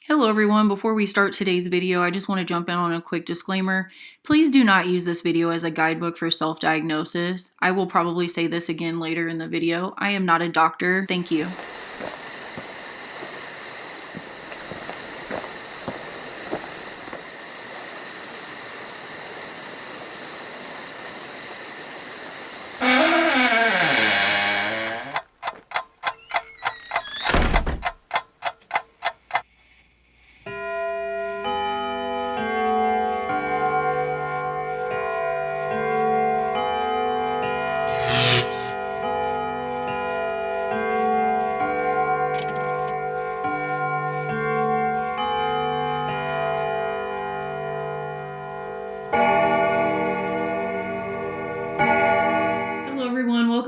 Hello everyone, before we start today's video, I just want to jump in on a quick disclaimer. Please do not use this video as a guidebook for self-diagnosis. I will probably say this again later in the video. I am not a doctor. Thank you.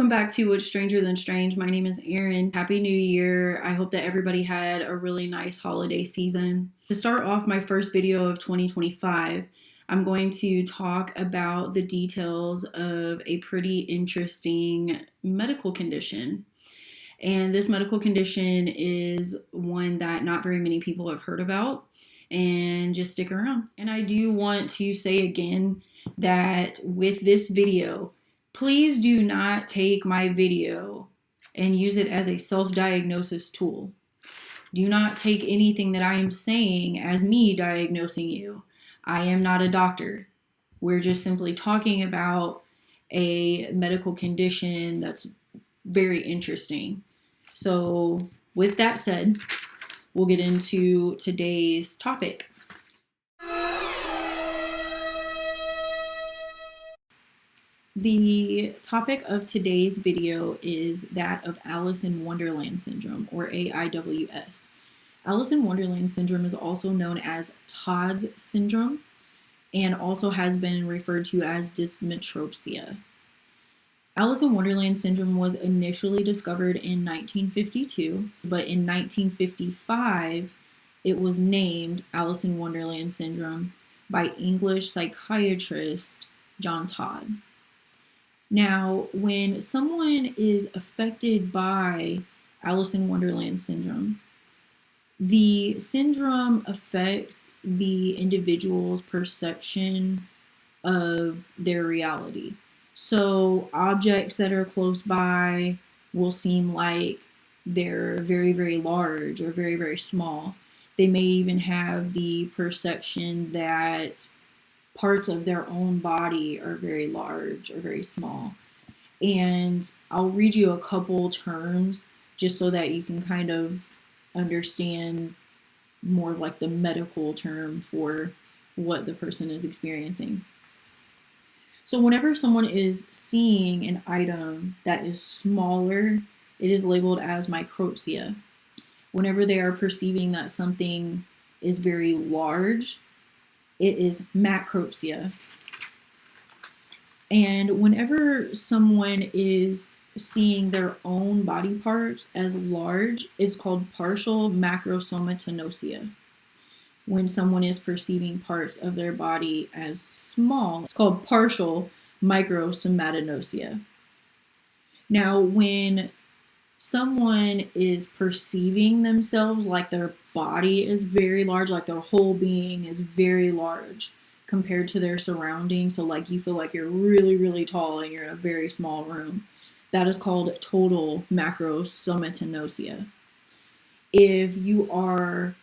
Back to What's Stranger Than Strange. My name is Erin. Happy New Year. I hope that everybody had a really nice holiday season. To start off my first video of 2025, I'm going to talk about the details of a pretty interesting medical condition. And this medical condition is one that not very many people have heard about, and just stick around. And I do want to say again that with this video, please do not take my video and use it as a self-diagnosis tool. Do not take anything that I am saying as me diagnosing you. I am not a doctor. We're just simply talking about a medical condition that's very interesting. So with that said, we'll get into today's topic. The topic of today's video is that of Alice in Wonderland syndrome, or AIWS. Alice in Wonderland syndrome is also known as Todd's syndrome and also has been referred to as dysmetropsia. Alice in Wonderland syndrome was initially discovered in 1952, but in 1955 it was named Alice in Wonderland syndrome by English psychiatrist John Todd. Now, when someone is affected by Alice in Wonderland syndrome, the syndrome affects the individual's perception of their reality. So objects that are close by will seem like they're very, very large or very, very small. They may even have the perception that parts of their own body are very large or very small. And I'll read you a couple terms just so that you can kind of understand more of like the medical term for what the person is experiencing. So whenever someone is seeing an item that is smaller, it is labeled as micropsia. Whenever they are perceiving that something is very large, it is macropsia. And whenever someone is seeing their own body parts as large, it's called partial macrosomatonosia. When someone is perceiving parts of their body as small, it's called partial microsomatonosia. Now, when someone is perceiving themselves like their body is very large, like their whole being is very large compared to their surroundings, so like you feel like you're really, really tall and you're in a very small room, that is called total macrosomatonosia. If you are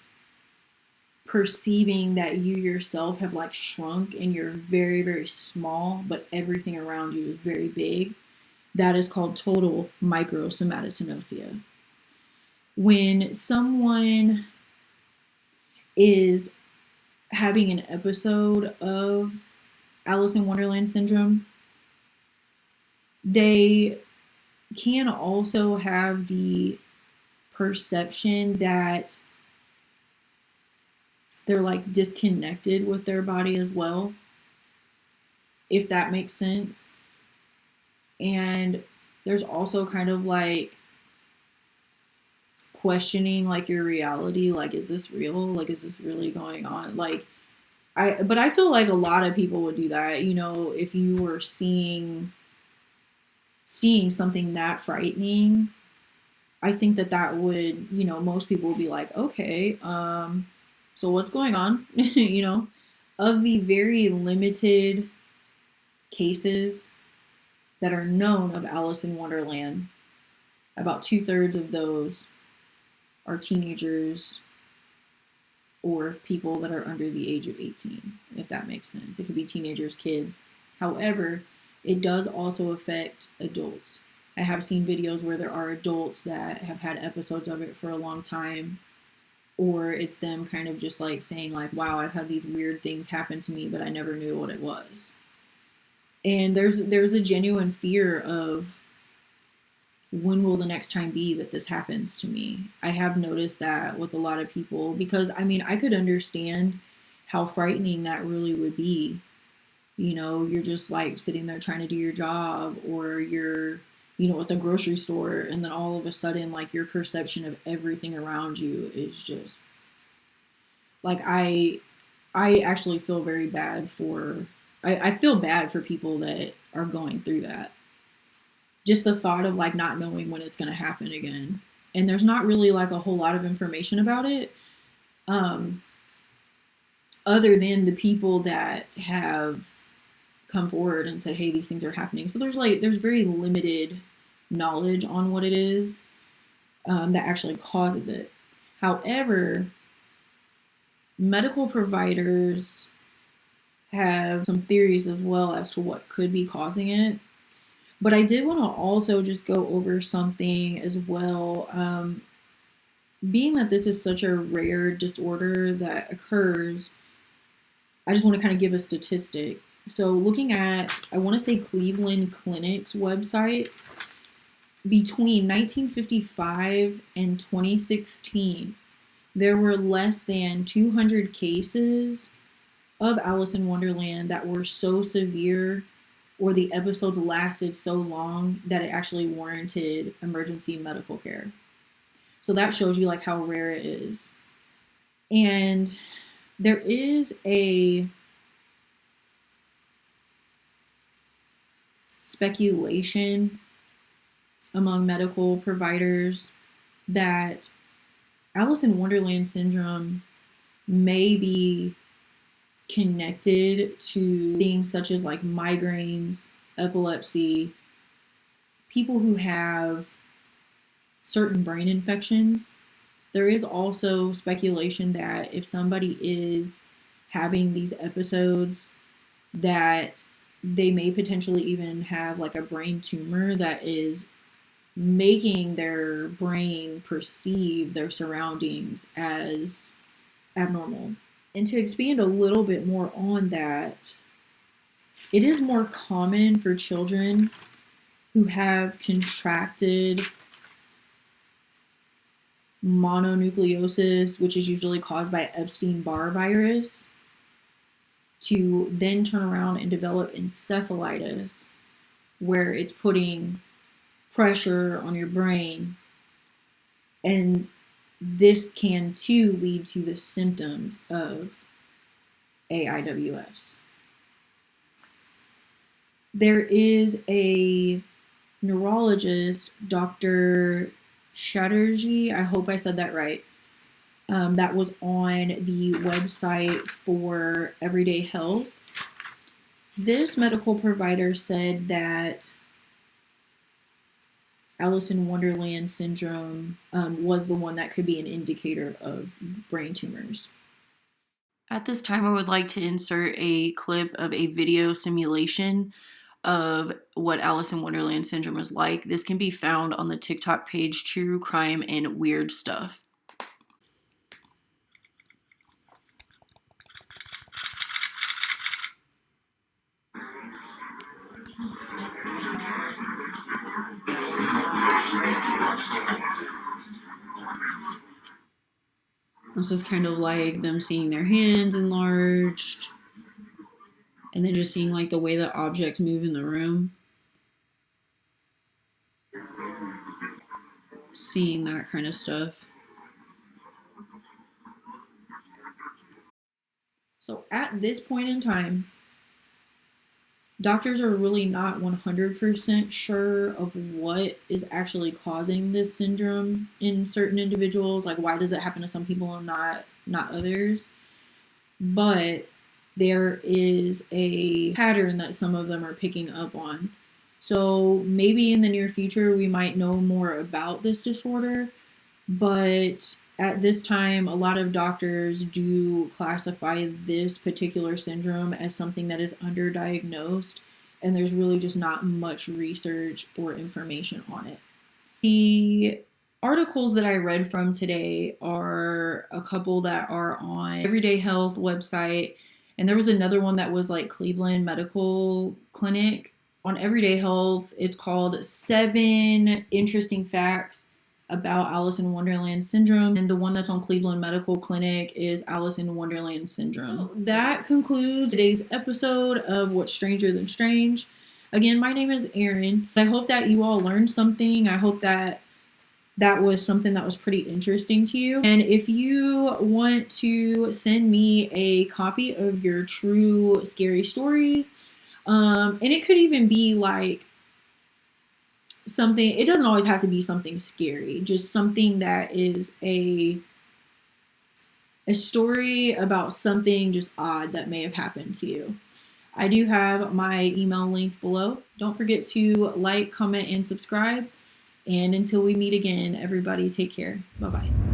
perceiving that you yourself have like shrunk and you're very, very small, but everything around you is very big, that is called total microsomatonosia. When someone is having an episode of Alice in Wonderland syndrome, they can also have the perception that they're like disconnected with their body as well, if that makes sense. And there's also kind of like questioning like your reality, like is this real, like is this really going on, like but I feel like a lot of people would do that, you know, if you were seeing something that frightening. I think that would, you know, most people would be like, okay, So what's going on? Of the very limited cases that are known of Alice in Wonderland, about 2/3 of those are teenagers or people that are under the age of 18, if that makes sense. It could be teenagers, kids. However, it does also affect adults. I have seen videos where there are adults that have had episodes of it for a long time, or it's them kind of just like saying like, wow, I've had these weird things happen to me, but I never knew what it was. And there's a genuine fear of, when will the next time be that this happens to me? I have noticed that with a lot of people, because I mean, I could understand how frightening that really would be. You're just like sitting there trying to do your job, or you're, at the grocery store, and then all of a sudden, like, your perception of everything around you is just like, I actually feel very bad for, I feel bad for people that are going through that. Just the thought of like not knowing when it's going to happen again. And there's not really like a whole lot of information about it, um, other than the people that have come forward and said, hey, these things are happening. So there's very limited knowledge on what it is, that actually causes it. However, medical providers have some theories as well as to what could be causing it. But I did want to also just go over something as well. Being that this is such a rare disorder that occurs, I just want to kind of give a statistic. So, looking at, I want to say, Cleveland Clinic's website, between 1955 and 2016, there were less than 200 cases of Alice in Wonderland that were so severe, or the episodes lasted so long, that it actually warranted emergency medical care. So that shows you like how rare it is. And there is a speculation among medical providers that Alice in Wonderland syndrome may be connected to things such as like migraines, epilepsy, people who have certain brain infections. There is also speculation that if somebody is having these episodes, that they may potentially even have like a brain tumor that is making their brain perceive their surroundings as abnormal. And to expand a little bit more on that, it is more common for children who have contracted mononucleosis, which is usually caused by Epstein-Barr virus, to then turn around and develop encephalitis, where it's putting pressure on your brain. And this can too lead to the symptoms of AIWS. There is a neurologist, Dr. Chatterjee, I hope I said that right, that was on the website for Everyday Health. This medical provider said that Alice in Wonderland syndrome was the one that could be an indicator of brain tumors. At this time, I would like to insert a clip of a video simulation of what Alice in Wonderland syndrome is like. This can be found on the TikTok page True Crime and Weird Stuff. This is kind of like them seeing their hands enlarged, and then just seeing like the way that objects move in the room. Seeing that kind of stuff. So at this point in time, Doctors are really not 100% sure of what is actually causing this syndrome in certain individuals. Like, why does it happen to some people and not others? But there is a pattern that some of them are picking up on. So maybe in the near future we might know more about this disorder, but at this time, a lot of doctors do classify this particular syndrome as something that is underdiagnosed, and there's really just not much research or information on it. The articles that I read from today are a couple that are on Everyday Health website, and there was another one that was like Cleveland Medical Clinic. On Everyday Health, it's called 7 Interesting Facts about Alice in Wonderland Syndrome, and the one that's on Cleveland Medical Clinic is Alice in Wonderland Syndrome. So that concludes today's episode of What's Stranger Than Strange. Again, my name is Erin. I hope that you all learned something. I hope that was something that was pretty interesting to you. And if you want to send me a copy of your true scary stories, and it could even be like something, it doesn't always have to be something scary, just something that is a story about something just odd that may have happened to you. I do have my email linked below. Don't forget to like, comment, and subscribe. And until we meet again, everybody take care. Bye-bye.